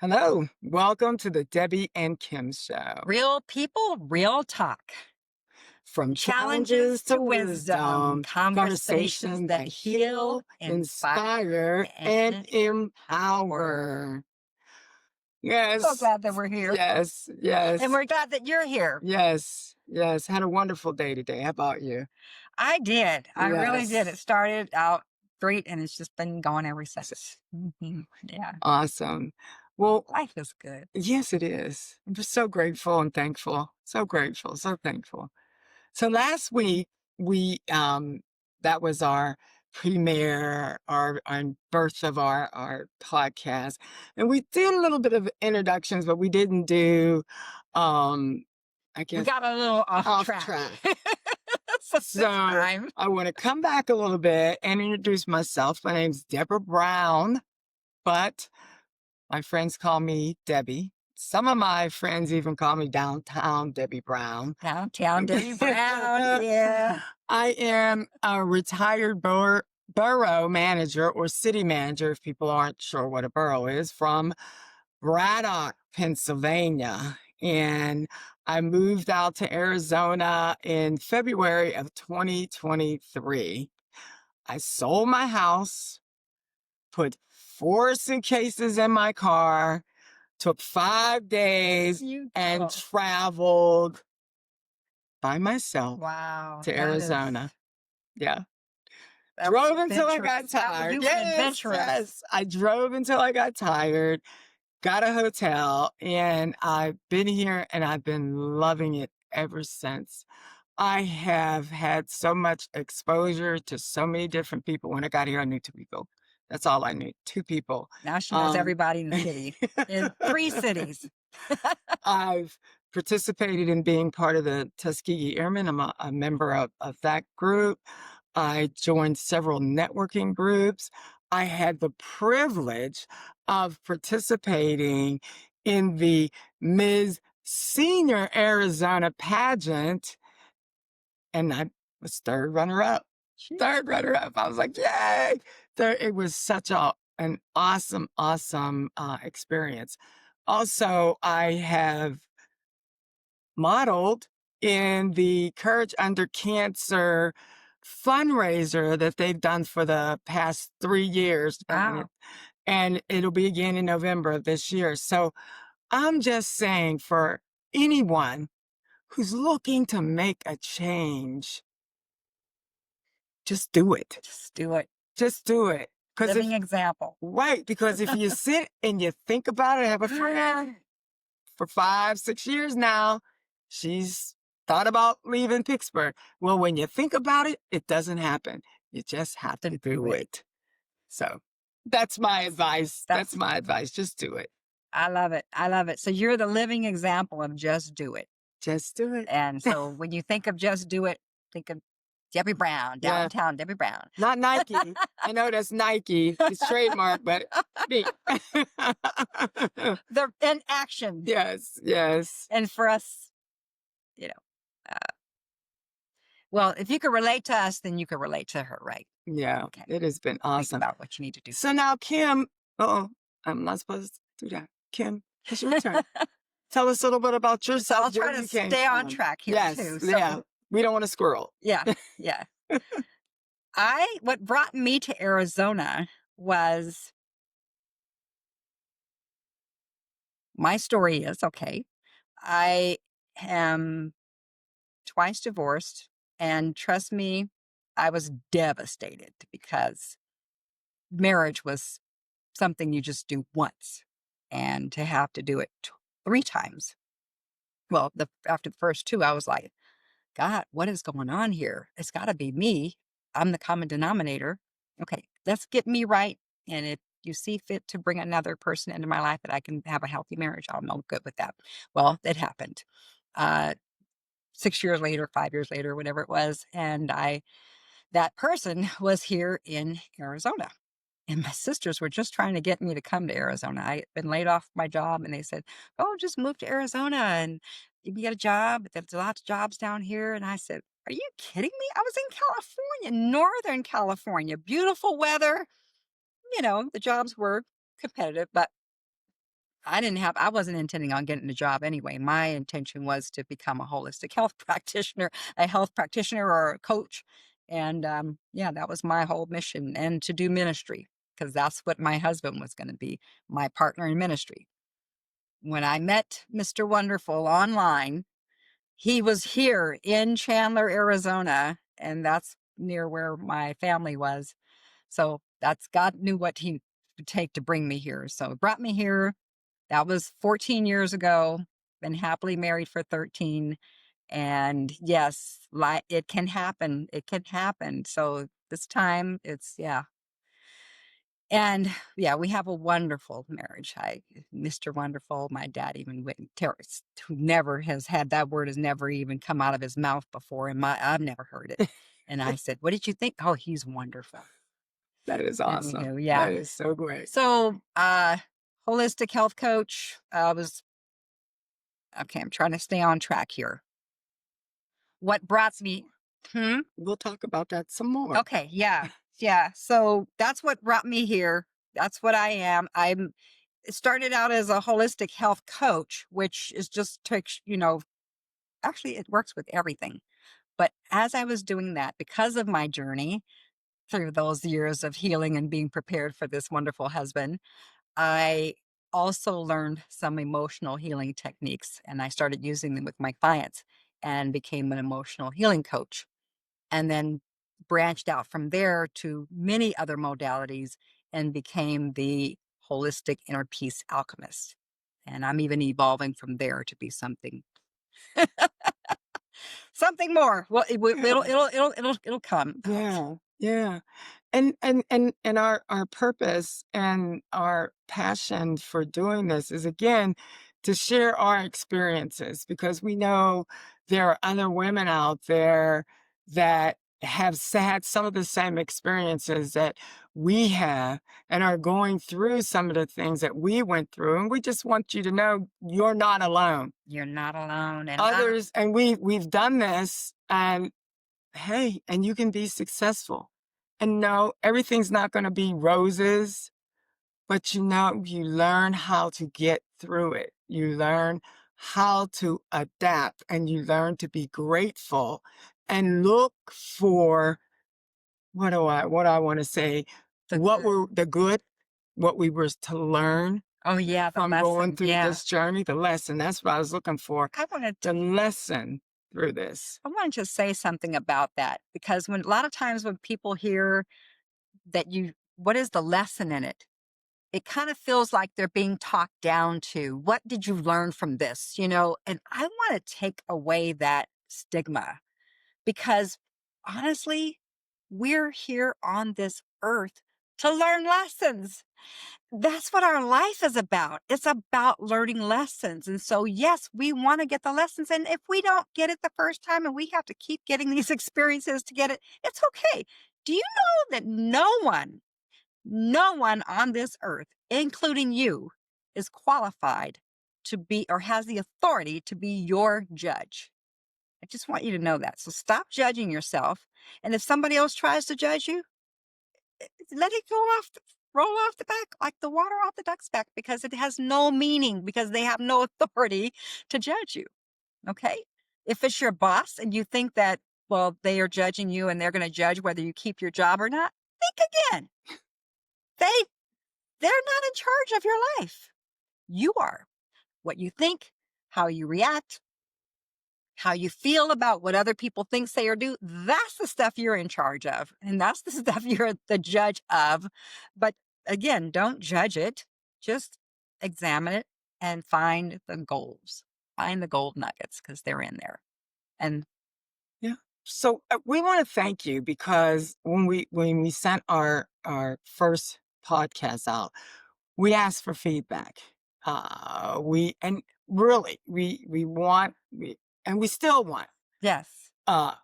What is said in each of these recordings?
Hello, welcome to the Debbie and Kim show. Real people, real talk. From Challenges challenges to to wisdom. wisdom, Conversations conversations that that heal, heal, inspire, inspire, and and empower. empower. So Yes, glad that we're here. yes, And yes, we're glad that you're here. yes, yes. Had a wonderful day today. How about you? I did. I really did. It Yes. started out great and it's just been going ever since. Yeah. Awesome. Well, Life is good. yes, it is. I'm just so grateful and thankful. So grateful, so thankful. So last week we that was our premiere, our birth of our podcast. And we did a little bit of introductions, but we didn't do I We guess got a little off off track. track. So this So time. I want to come back a little bit and introduce myself. My name's Deborah Brown, but my friends call me Debbie. Some of my friends even call me Downtown Debbie Brown. Downtown Debbie Brown. Yeah. I am a retired borough manager or city manager, if people aren't sure what a borough is, from Braddock, Pennsylvania. And I moved out to Arizona in February of 2023. I sold my house, put 4 suitcases in my car, took 5 days, and Beautiful. traveled by myself Wow. to That is. Arizona. Yeah. That was Drove until I adventurous. got tired. You were Yes, adventurous. yes. I drove until I got tired, got a hotel, and I've been here and I've been loving it ever since. I have had so much exposure to so many different people. When I got here, I knew two people. That's all I knew, two people. Now she knows Um, everybody in the city, in 3 cities. I've participated in being part of the Tuskegee Airmen. I'm a member of that group. I joined several networking groups. I had the privilege of participating in the Ms. Senior Arizona pageant, and I was third runner up. Third runner up. I was like, yay! It was such an awesome, awesome experience. Also, I have modeled in the Courage Under Cancer fundraiser that they've done for the past 3 years. Wow. And it'll be again in November of this year. So I'm just saying for anyone who's looking to make a change, just do it. Just do it. Just do it. Because Living example. right, because if you sit and you think about it, I have a friend for 5, 6 years now. She's thought about leaving Pittsburgh. Well, when you think about it, it doesn't happen. You just have to do it. So that's my advice. That's That's my advice. Just do it. I love it. I love it. So you're the living example of just do it. Just do it. And so when you think of just do it, think of Debbie Brown, Yeah. downtown Debbie Brown. Not Nike. I know that's Nike. It's trademark, but me. They're in action. Yes, yes. And for us, you know, uh, well, if you could relate to us, then you could relate to her, right? Yeah, Okay. it has been Think awesome. about what you need to do. So now, Kim, oh, I'm not supposed to do that. Kim, it's your turn. Tell us a little bit about So yourself. I'll try where to you came stay on from. track here Yes, too. So yeah. We don't want to squirrel. yeah, yeah. What brought me to Arizona was my story is okay. I am twice divorced, and trust me, I was devastated because marriage was something you just do once, and to have to do it 3 times. Well, after the first two, I was like, God, what is going on here? It's got to be me. I'm the common denominator. Okay, let's get me right. And if you see fit to bring another person into my life that I can have a healthy marriage, I'm good with that. Well, it happened. Uh, 6 years later, 5 years later, whatever it was, and that person was here in Arizona. And my sisters were just trying to get me to come to Arizona. I had been laid off my job, and they said, "Oh, just move to Arizona and you can get a job. There's lots of jobs down here." And I said, "Are you kidding me? I was in California, Northern California, beautiful weather. The jobs were competitive, but I wasn't intending on getting a job anyway. My intention was to become a holistic health practitioner, a health practitioner or a coach. And yeah, that was my whole mission, and to do ministry, because that's what my husband was going to be, my partner in ministry. When I met Mr. Wonderful online, he was here in Chandler, Arizona, and that's near where my family was. So that's God knew what he would take to bring me here. So it brought me here. That was 14 years ago. Been happily married for 13. And yes, it can happen. It can happen. So this time it's, yeah. And yeah, we have a wonderful marriage. Mr. Wonderful, my dad even went, terrorist, who never has had that word has never even come out of his mouth before. And I've never heard it. And I said, "What did you think?" "Oh, he's wonderful." That is awesome. Anywho, yeah. That is so great. So, holistic health coach, was okay, I'm trying to stay on track here. What brought me Hmm? We'll talk about that some more. Okay, yeah. Yeah. So that's what brought me here. That's what I am. I'm it started out as a holistic health coach, which is just takes, actually it works with everything. But as I was doing that, because of my journey through those years of healing and being prepared for this wonderful husband, I also learned some emotional healing techniques, and I started using them with my clients and became an emotional healing coach, and then branched out from there to many other modalities and became the holistic inner peace alchemist. And I'm even evolving from there to be something more. Well, Yeah. it'll come out. Yeah. Yeah. And our purpose and our passion for doing this is again to share our experiences, because we know there are other women out there that have had some of the same experiences that we have and are going through some of the things that we went through, and we just want you to know you're not alone. You're not alone, and Others, and we've done this, and hey, and you can be successful. And no, everything's not going to be roses, but you learn how to get through it. You learn how to adapt, and you learn to be grateful and look for what I want to say, the what good. were the good, what we were to learn Oh yeah, the from going lesson. through Yeah, this journey, the lesson. That's what I was looking for, I wanted the lesson through this. I wanted to say something about that, because when a lot of times when people hear that what is the lesson in it? It kind of feels like they're being talked down to. What did you learn from this? And I want to take away that stigma, because honestly, we're here on this earth to learn lessons. That's what our life is about. It's about learning lessons. And so, yes, we want to get the lessons. And if we don't get it the first time and we have to keep getting these experiences to get it, it's okay. Do you know that no one on this earth, including you, is qualified to be or has the authority to be your judge? I just want you to know that. So stop judging yourself. And if somebody else tries to judge you, let it roll off the back like the water off the duck's back, because it has no meaning, because they have no authority to judge you. Okay. If it's your boss and you think that, well, they are judging you and they're going to judge whether you keep your job or not, think again. They they're not in charge of your life. You are. What you think, how you react, how you feel about what other people think, say, or do, that's the stuff you're in charge of. And that's the stuff you're the judge of. But again, don't judge it. Just examine it and find the goals. Find the gold nuggets, because they're in there. And Yeah. So we want to thank you, because when we sent our first podcast out, we asked for feedback. We and really we want we and we still want yes, uh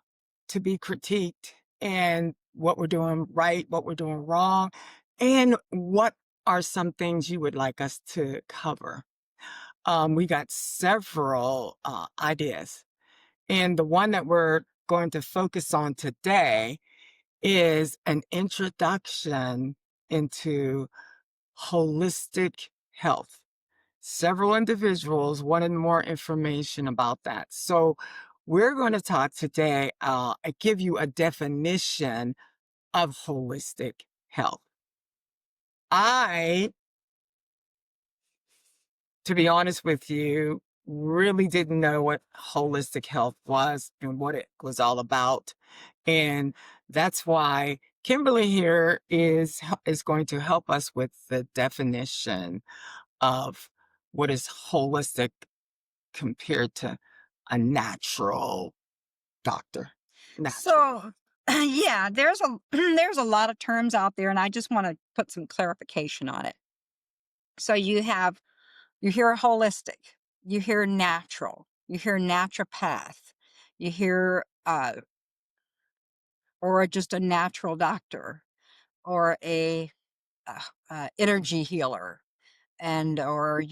to be critiqued, and what we're doing right, what we're doing wrong, and what are some things you would like us to cover. We got several ideas, and the one that we're going to focus on today is an introduction into holistic health. several individuals wanted more information about that. So we're going to talk today. I give you a definition of holistic health. I, to be honest with you, really didn't know what holistic health was and what it was all about. And that's why Kimberly here is going to help us with the definition of what is holistic compared to a natural doctor. Natural. So, yeah, there's a there's a lot of terms out there, and I just want to put some clarification on it. So you hear holistic, you hear natural, you hear naturopath, you hear or just a natural doctor, or a energy healer, and or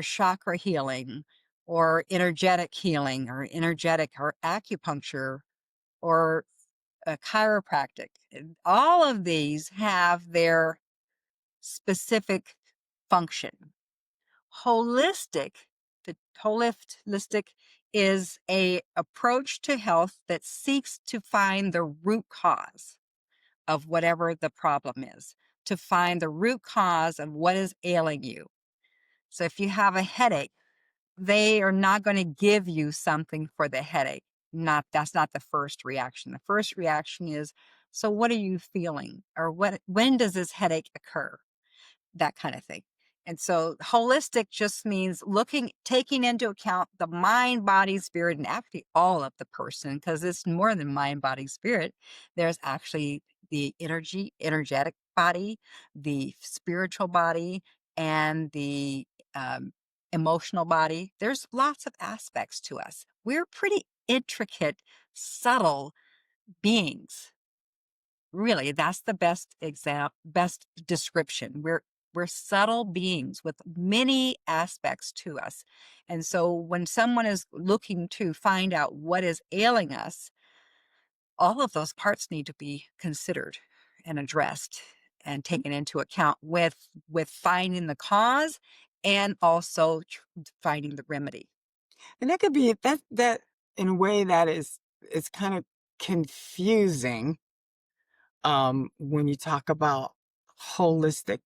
chakra healing, or energetic healing, or energetic or acupuncture, or a chiropractic. And all of these have their specific function. Holistic, the holistic is a approach to health that seeks to find the root cause of whatever the problem is, to find the root cause of what is ailing you. So if you have a headache, they are not going to give you something for the headache. Not That's not the first reaction. The first reaction is, so what are you feeling? Or when does this headache occur? That kind of thing. And so holistic just means taking into account the mind, body, spirit, and actually all of the person, because it's more than mind, body, spirit. There's actually the energetic body, the spiritual body, and the um, emotional body. There's lots of aspects to us. We're pretty intricate, subtle beings. Really, that's the best description. We're subtle beings with many aspects to us. And so when someone is looking to find out what is ailing us, all of those parts need to be considered and addressed and taken into account with finding the cause, and also finding the remedy. And that could be that in a way that is kind of confusing when you talk about holistic,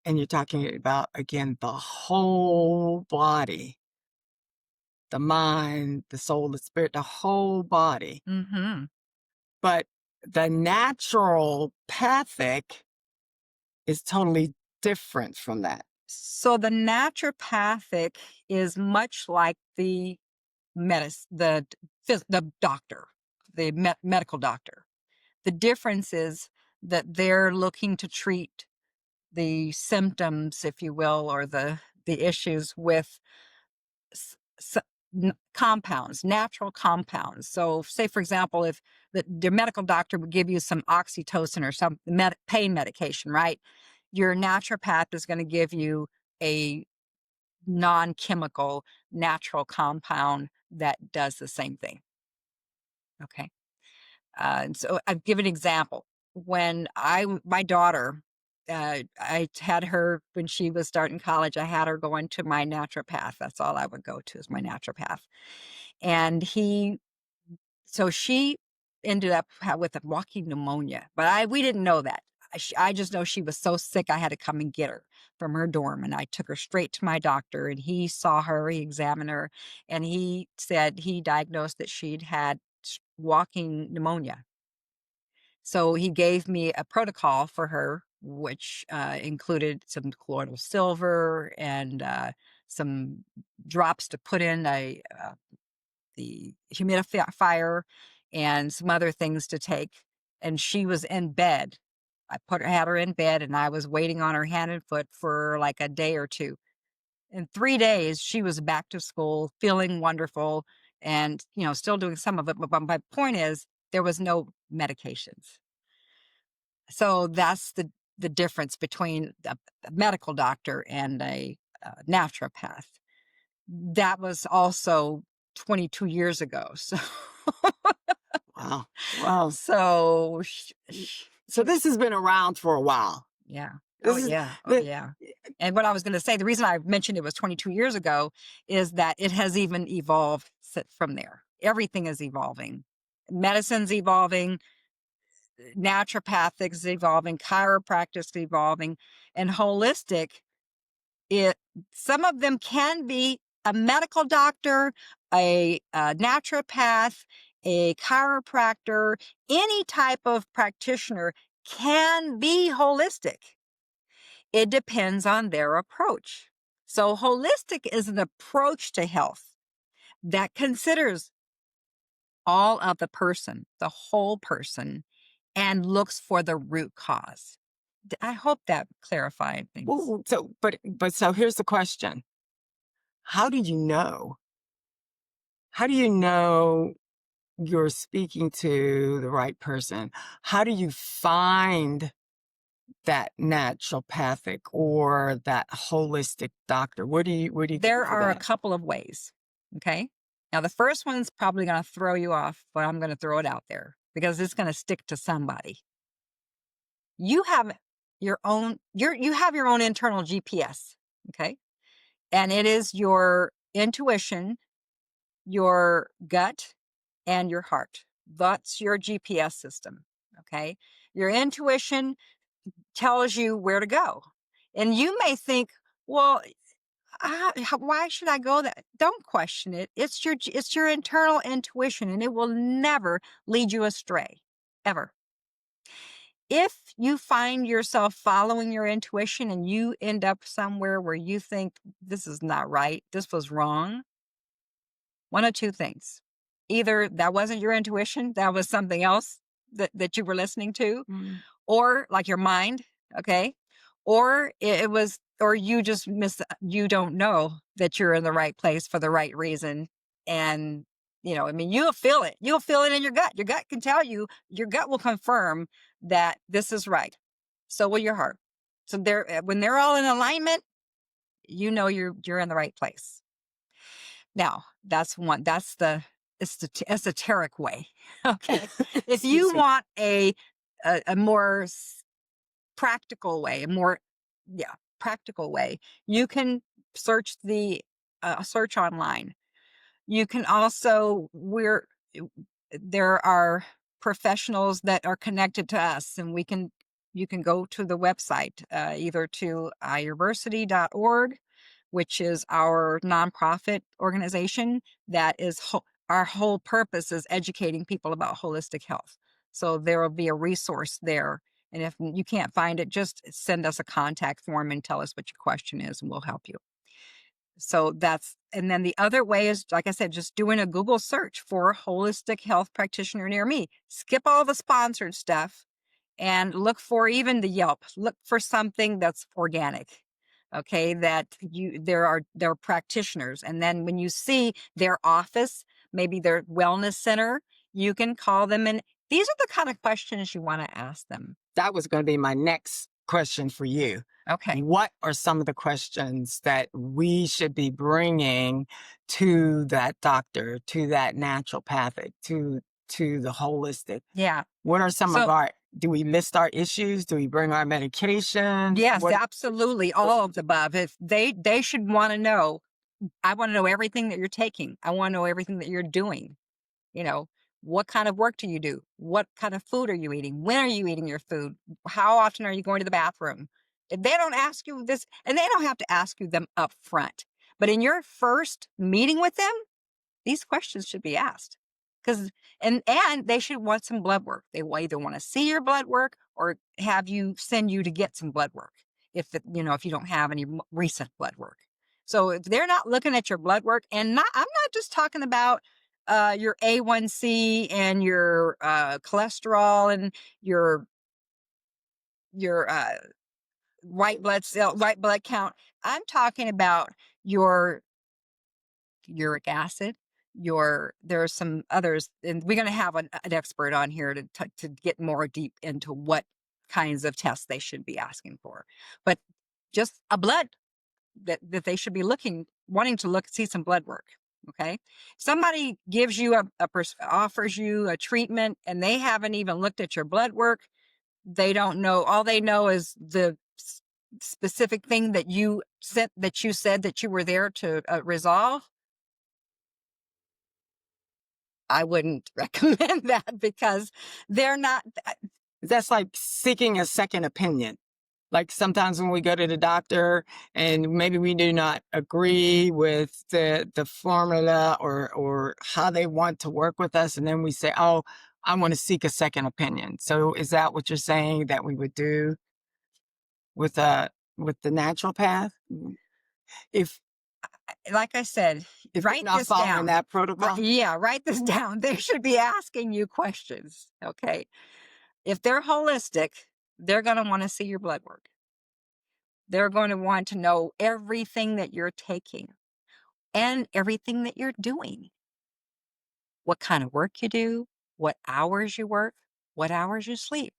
and you're talking about again the whole body, the mind, the soul, the spirit, the whole body. Mhm. But the natural pathic is totally different from that. So the naturopathic is much like the the doctor, the medical doctor. The difference is that they're looking to treat the symptoms, if you will, or the issues with s- s- compounds, natural compounds. So, say for example, if the medical doctor would give you some oxytocin or some pain medication, right? Your naturopath is going to give you a non-chemical natural compound that does the same thing. Okay. And so I'll give an example. When my daughter, I had her when she was starting college. I had her going to my naturopath. That's all I would go to is my naturopath. And so she ended up with a walking pneumonia, but we didn't know that. I just know she was so sick. I had to come and get her from her dorm, and I took her straight to my doctor. And he saw her, he examined her, and he diagnosed that she'd had walking pneumonia. So he gave me a protocol for her, which included some colloidal silver and some drops to put in the humidifier, and some other things to take. And she was in bed. Had her in bed, and I was waiting on her hand and foot for like a day or two. In 3 days, she was back to school, feeling wonderful, and still doing some of it. But my point is, there was no medications. So that's the difference between a medical doctor and a naturopath. That was also 22 years ago. So, Wow. Wow. so So this has been around for a while. yeah. This Oh, is yeah. Oh, the yeah. And what I was gonna say, the reason I mentioned it was 22 years ago is that it has even evolved from there. Everything is evolving. Medicine's evolving, naturopathic is evolving, chiropractic is evolving, and holistic, it some of them can be a medical doctor, a naturopath, a chiropractor, any type of practitioner can be holistic. It depends on their approach. So, holistic is an approach to health that considers all of the person, the whole person, and looks for the root cause. I hope that clarified things. well, so here's the question. How do you know? How do you know you're speaking to the right person? How do you find that naturopathic or that holistic doctor? Where do you go There for are a that? couple of ways. Okay. Now, the first one's probably going to throw you off, but I'm going to throw it out there because it's going to stick to somebody. You have you have your own internal GPS. Okay. And it is your intuition, your gut, and your heart. That's your GPS system. Okay. Your intuition tells you where to go. And you may think, well, why should I go that? Don't question it. It's your internal intuition, and it will never lead you astray, ever. If you find yourself following your intuition and you end up somewhere where you think this is not right, this was wrong, one of two things. Either that wasn't your intuition, that was something else that you were listening to, Mm. or like your mind, okay? Or it was, or you just you don't know that you're in the right place for the right reason. And, I mean, you'll feel it. You'll feel it in your gut. Your gut can tell you, your gut will confirm that this is right. So will your heart. So when they're all in alignment, you're in the right place. Now, that's the esoteric way. Okay. If Excuse you me. want a more practical way, a more, yeah, practical way, you can search online. You can also, there are professionals that are connected to us, and you can go to the website, either to ayurversity.org, which is our nonprofit organization that is, our whole purpose is educating people about holistic health. So there will be a resource there. And if you can't find it, just send us a contact form and tell us what your question is, and we'll help you. So and then the other way is, like I said, just doing a Google search for holistic health practitioner near me. Skip all the sponsored stuff and look for even the Yelp. Look for something that's organic. Okay, that there are practitioners. And then when you see their office, maybe their wellness center, you can call them, and these are the kind of questions you want to ask them. That was going to be my next question for you. Okay. What are some of the questions that we should be bringing to that doctor, to that naturopathic, to the holistic? Yeah. What are some of So our do we list our issues? Do we bring our medications? yes, What absolutely. All of the above. If they should want to know, I want to know everything that you're taking. I want to know everything that you're doing. You know, what kind of work do you do? What kind of food are you eating? When are you eating your food? How often are you going to the bathroom? If they don't ask you this, and they don't have to ask you them up front, but in your first meeting with them, these questions should be asked. Because and they should want some blood work. They will either want to see your blood work or have you send you to get some blood work if you don't have any recent blood work. So if they're not looking at your blood work, and I'm not just talking about your A1C and your cholesterol and your white blood count. I'm talking about your uric acid. There are some others, and we're going to have an expert on here to get more deep into what kinds of tests they should be asking for. But just a blood that they should be wanting to see some blood work. Okay, somebody gives you offers you a treatment, and they haven't even looked at your blood work. They don't know. All they know is specific thing that you said that you were there to resolve, I wouldn't recommend that because they're not. That's like seeking a second opinion. Like sometimes when we go to the doctor and maybe we do not agree with the formula or how they want to work with us, and then we say, "Oh, I want to seek a second opinion." So is that what you're saying that we would do with with the natural path? If Like I said, if they're write not this following down. that protocol? Yeah, write this down. They should be asking you questions. Okay. If they're holistic, they're going to want to see your blood work. They're going to want to know everything that you're taking and everything that you're doing. What kind of work you do, what hours you work, what hours you sleep.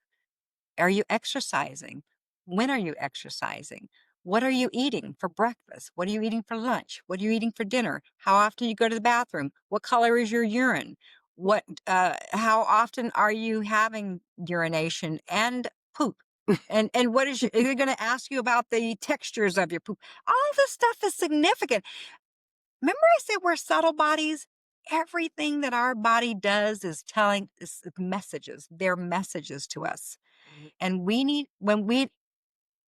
Are you exercising? When are you exercising? What are you eating for breakfast? What are you eating for lunch? What are you eating for dinner? How often you go to the bathroom? What color is your urine? How often are you having urination and poop? And what is they're going to ask you about the textures of your poop. All this stuff is significant. Remember I said we're subtle bodies? Everything that our body does is telling us messages. They're messages to us. And we need when we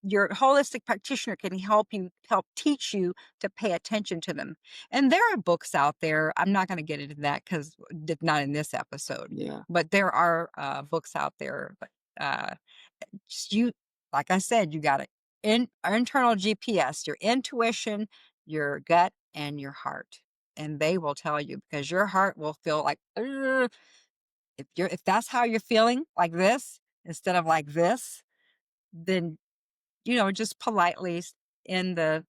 your holistic practitioner can help teach you to pay attention to them. And there are books out there. I'm not going to get into that because not in this episode. Yeah. But there are books out there. But uh, you, like I said, you got it. Internal GPS, your intuition, your gut, and your heart, and they will tell you because your heart will feel like "Ugh." If that's how you're feeling, like this instead of like this, then just politely end the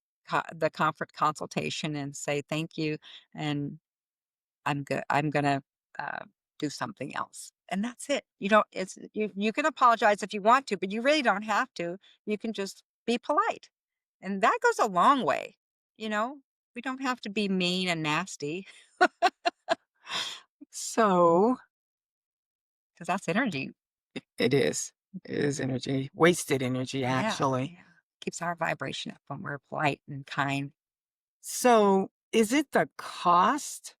comfort consultation and say thank you, and I'm good. I'm gonna uh, do something else, and that's it. You don't. It's you can apologize if you want to, but you really don't have to. You can just be polite, and that goes a long way. You know, we don't have to be mean and nasty So because that's energy. it is. It is energy, wasted energy, Yeah, actually. yeah. Keeps our vibration up when we're polite and kind. So is it the cost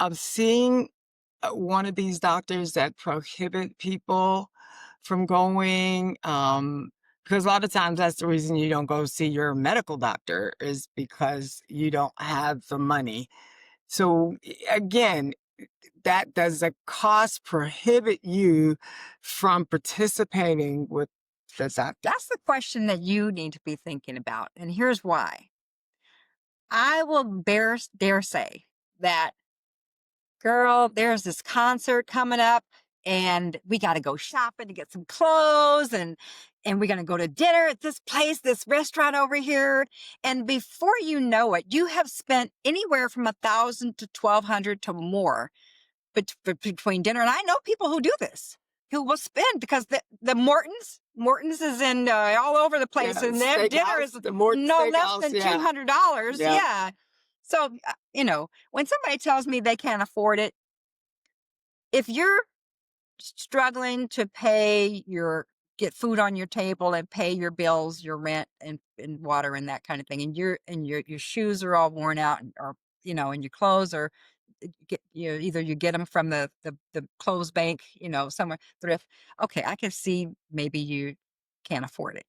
of seeing one of these doctors that prohibit people from going? Because a lot of times that's the reason you don't go see your medical doctor is because you don't have the money. So again, that does the cost prohibit you from participating with the doctor? That's the question that you need to be thinking about. And here's why. I will dare say that, girl, there's this concert coming up and we got to go shopping to get some clothes and we're going to go to dinner at this place, this restaurant over here. And before you know it, you have spent anywhere from 1,000 to 1,200 to more between dinner. And I know people who do this, who will spend because the Morton's is in all over the Yeah, place, and their dinner steakhouse, is the Morton no less Steakhouse. than Yeah, $200. yeah. Yeah. So when somebody tells me they can't afford it, if you're struggling to get food on your table and pay your bills, your rent and water and that kind of thing, and your shoes are all worn out or and your clothes are either you get them from the clothes bank, somewhere thrift. Okay, I can see maybe you can't afford it.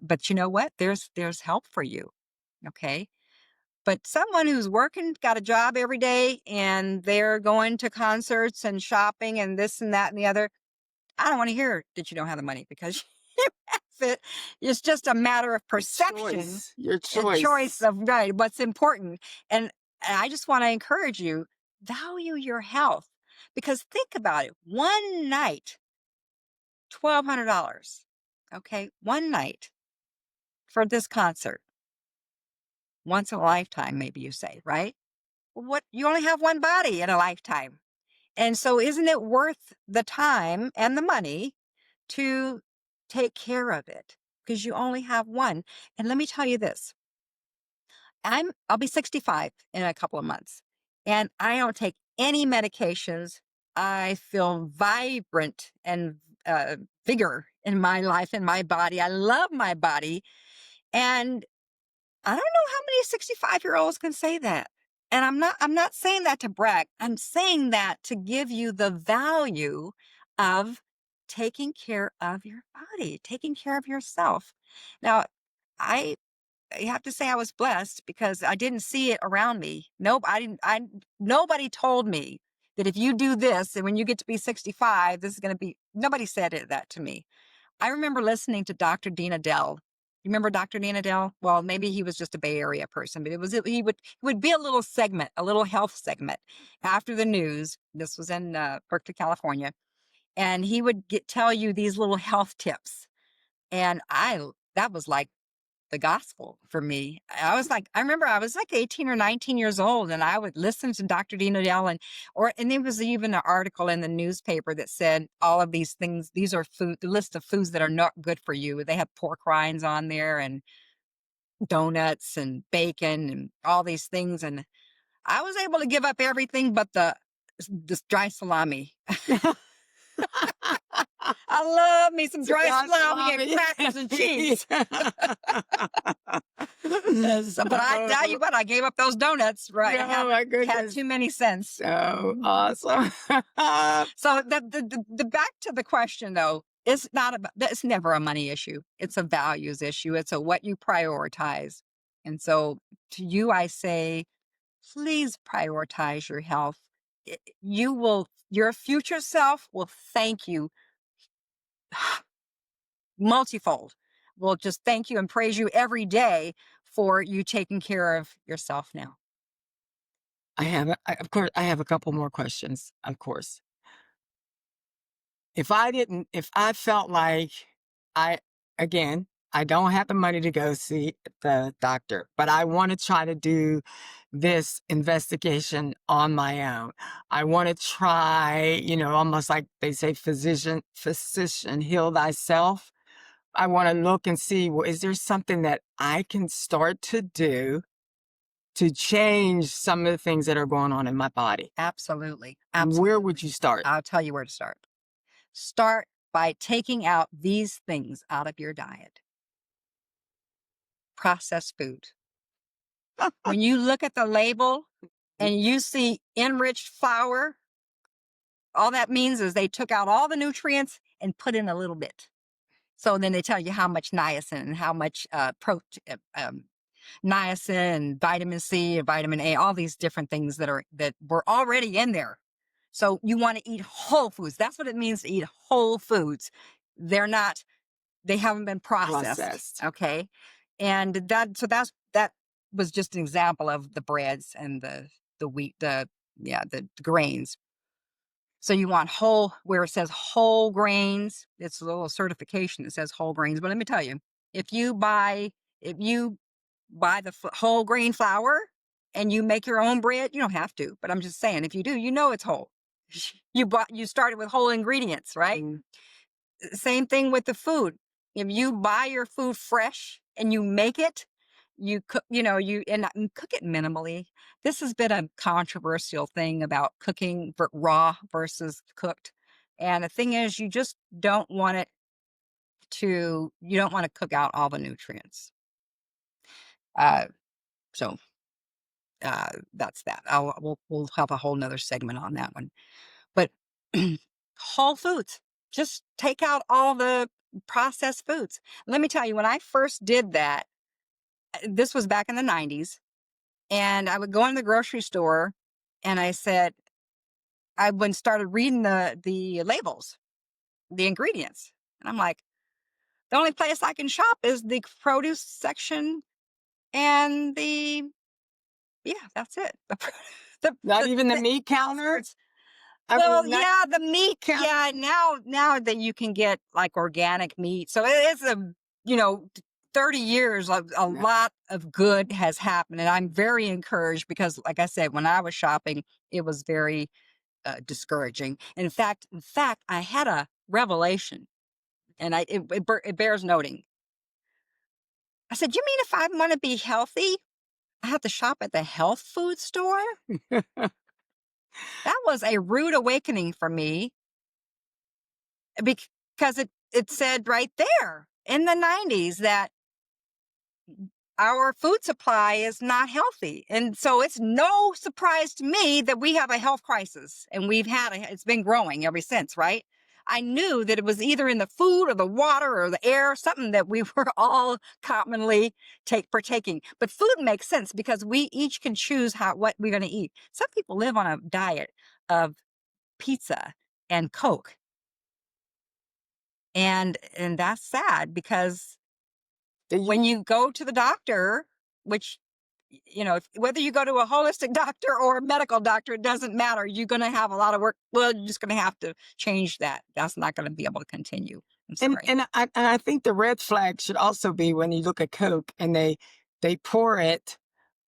But you know what? There's help for you. Okay? But someone who's working, got a job every day, and they're going to concerts and shopping and this and that and the other, I don't want to hear that you don't have the money because you have it. It's just a matter of perception Your and choice choice. of right, what's important. And I just want to encourage you, value your health because think about it. One night, $1,200. Okay. One night for this concert, once in a lifetime, maybe you say, right? Well, what you only have one body in a lifetime. And so isn't it worth the time and the money to take care of it? Because you only have one. And let me tell you this. I'll be 65 in a couple of months. And I don't take any medications. I feel vibrant and vigor in my life, in my body. I love my body. And I don't know how many 65-year-olds can say that. And I'm not saying that to brag. I'm saying that to give you the value of taking care of your body, taking care of yourself. Now, I I have to say I was blessed because I didn't see it around me. Nope, I didn't nobody told me that if you do this and when you get to be 65, this is going to be nobody said that to me. I remember listening to Dr. Dean Adele. You remember Dr. Dean Adele? Well, maybe he was just a Bay Area person, but he would be a little segment, a little health segment after the news. This was in Berkeley, California, and he would tell you these little health tips, and I that was like the gospel for me. I remember I was like 18 or 19 years old and I would listen to Dr. Dean Odell and there was even an article in the newspaper that said all of these things, these are the list of foods that are not good for you. They have pork rinds on there and donuts and bacon and all these things. And I was able to give up everything but this dry salami. I love me some dry salami and crackers and cheese. But I tell you what, I gave up those donuts, right? I Oh my haven't had goodness. too many cents. So awesome. So the back to the question though, it's never a money issue. It's a values issue. It's a what you prioritize. And so to you, I say, please prioritize your health. Your future self will thank you multifold. Will just thank you and praise you every day for you taking care of yourself now. Of course, I have a couple more questions, of course. If I felt like I, again, I don't have the money to go see the doctor, but I want to try to do this investigation on my own. I want to try, almost like they say, physician, heal thyself. I want to look and see, well, is there something that I can start to do to change some of the things that are going on in my body? Absolutely. Where would Absolutely. you start? I'll tell you where to start. Start by taking out these things out of your diet. Processed food. When you look at the label and you see enriched flour, all that means is they took out all the nutrients and put in a little bit. So then they tell you how much niacin and how much niacin and vitamin C and vitamin A, all these different things that were already in there. So you want to eat whole foods. That's what it means to eat whole foods. They haven't been processed. Processed. Okay. And that was just an example of the breads and the wheat, the grains. So you want whole, where it says whole grains, it's a little certification that says whole grains. But let me tell you, if you buy the whole grain flour and you make your own bread, you don't have to. But I'm just saying, if you do, it's whole. You started with whole ingredients, right? Mm. Same thing with the food. If you buy your food fresh and you make it, you cook, and cook it minimally. This has been a controversial thing about cooking raw versus cooked. And the thing is, you don't want to cook out all the nutrients. Uh, so that's that. We'll have a whole nother segment on that one. But whole foods, just take out all the processed foods. Let me tell you, when I first did that, this was back in the 90s, and I would go in the grocery store and I went started reading the labels, the ingredients. And I'm like, the only place I can shop is the produce section and yeah, that's it. Not even the the meat counter? I Well, mean, not yeah, the meat. count. Yeah, now that you can get like organic meat, so it's 30 years of a Yeah. lot of good has happened, and I'm very encouraged because, like I said, when I was shopping, it was very discouraging. In fact, I had a revelation, and it bears noting. I said, "You mean if I want to be healthy, I have to shop at the health food store?" That was a rude awakening for me because it said right there in the 90s that our food supply is not healthy. And so it's no surprise to me that we have a health crisis, and it's been growing ever since, right? I knew that it was either in the food or the water or the air, something that we were all commonly partaking. But food makes sense because we each can choose what we're going to eat. Some people live on a diet of pizza and Coke. And that's sad because Do when you you go to the doctor, which, whether you go to a holistic doctor or a medical doctor, it doesn't matter. You're going to have a lot of work. Well, you're just going to have to change that. That's not going to be able to continue. I'm and sorry. I think the red flag should also be when you look at Coke and they pour it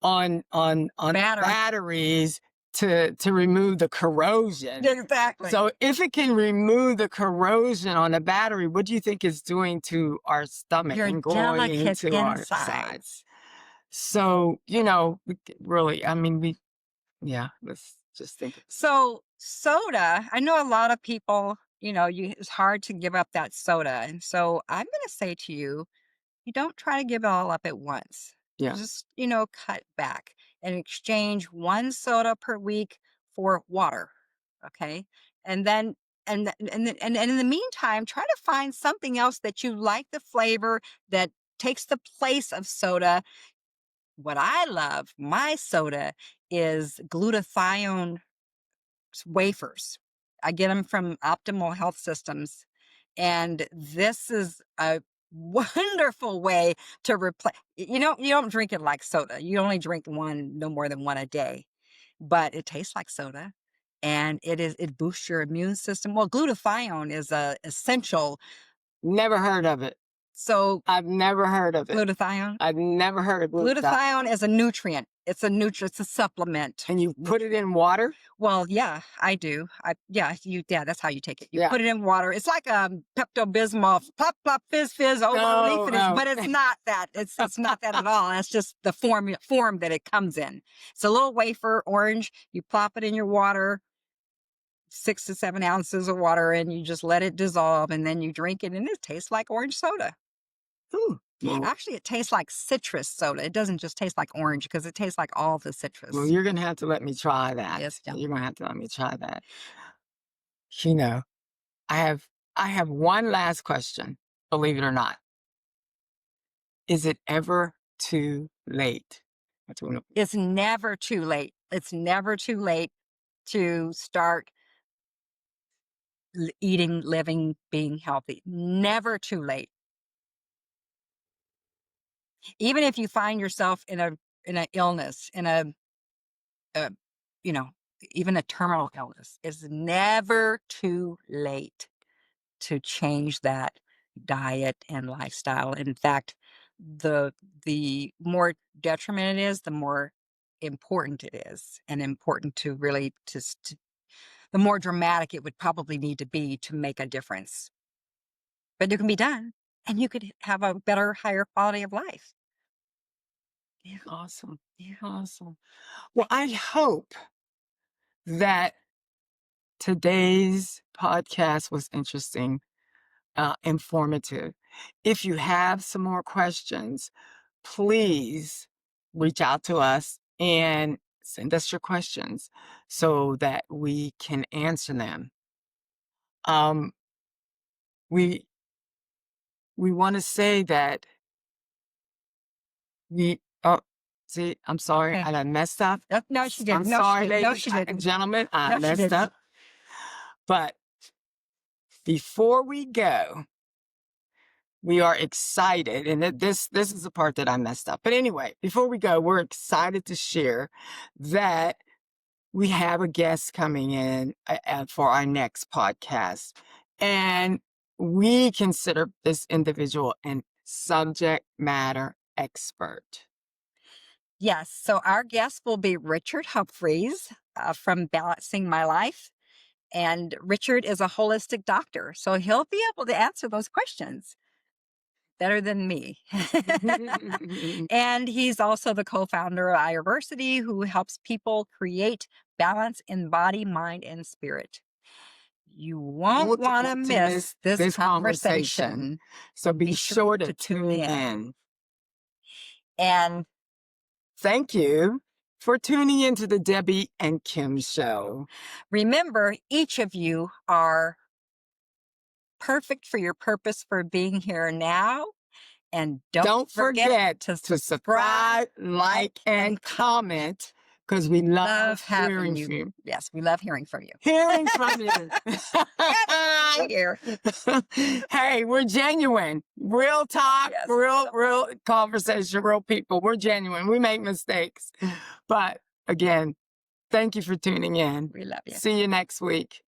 on Battery. batteries to remove the corrosion. Exactly. So if it can remove the corrosion on a battery, what do you think it's doing to our stomach Your and going delicate into our sides? insides. So, really, I mean, yeah, let's just think. So soda, I know a lot of people, it's hard to give up that soda. And so I'm going to say to you, you don't try to give it all up at once. Yeah. Just, cut back and exchange one soda per week for water. Okay. And then, and in the meantime, try to find something else that you like the flavor that takes the place of soda. What I love, my soda, is glutathione wafers. I get them from Optimal Health Systems. And this is a wonderful way to replace, you don't drink it like soda. You only drink one, no more than one a day, but it tastes like soda. And it boosts your immune system. Well, glutathione is a essential. Never heard of it. So I've never heard of it. glutathione, I've never heard of glutathione. glutathione is a nutrient. It's a supplement. And you put it in water? Well, yeah, I do. Yeah, that's how you take it. You Yeah. put it in water. It's like Pepto-Bismol, plop, plop, fizz, fizz, oh, No, leaf it is, no. but it's not that. It's not that at all. That's just the form that it comes in. It's a little wafer, orange. You plop it in your water, 6 to 7 ounces of water, and you just let it dissolve, and then you drink it, and it tastes like orange soda. Ooh, well, Actually, it tastes like citrus soda. It doesn't just taste like orange because it tastes like all the citrus. well, you're gonna have to let me try that. Yes, yeah. You're gonna have to let me try that. You know, I have I have one last question, believe it or not. Is it ever too late? That's what It's never too late. It's never too late to start eating, living, being healthy. Never too late. Even if you find yourself in an illness, in a you know, even a terminal illness, it's never too late to change that diet and lifestyle. In fact, the more detriment it is, the more important it is, and important to really the more dramatic it would probably need to be to make a difference. But it can be done, and you could have a better, higher quality of life. Yeah. awesome. Yeah. Awesome. Well, I hope that today's podcast was interesting, informative. If you have some more questions, please reach out to us and send us your questions so that we can answer them. Um, we we want to say that we oh see, I'm sorry, Okay. I done messed up. No, she I'm didn't. No, she sorry, didn't. No, ladies she and didn't. gentlemen, I No, she messed didn't. up. But before we go, we are excited, and this is the part that I messed up. But anyway, before we go, we're excited to share that we have a guest coming in for our next podcast, and we consider this individual an subject matter expert. Yes. So our guest will be Richard Humphreys from Balancing My Life. And Richard is a holistic doctor, so he'll be able to answer those questions better than me. And he's also the co-founder of Ayurversity, who helps people create balance in body, mind, and spirit. You won't Won't want to want to miss miss this this conversation. conversation. So be Be sure to tune in. And Thank you for tuning into the Debbie and Kim show. remember, each of you are perfect for your purpose for being here now. And Don't forget to to subscribe, subscribe, like, and comment because we love love having hearing you. from you. Yes, we love hearing from you. Hearing from you. Here. Hey, we're genuine. Real talk, Yes. real conversation, real people. We're genuine. We make mistakes. But again, thank you for tuning in. We love you. See you next week.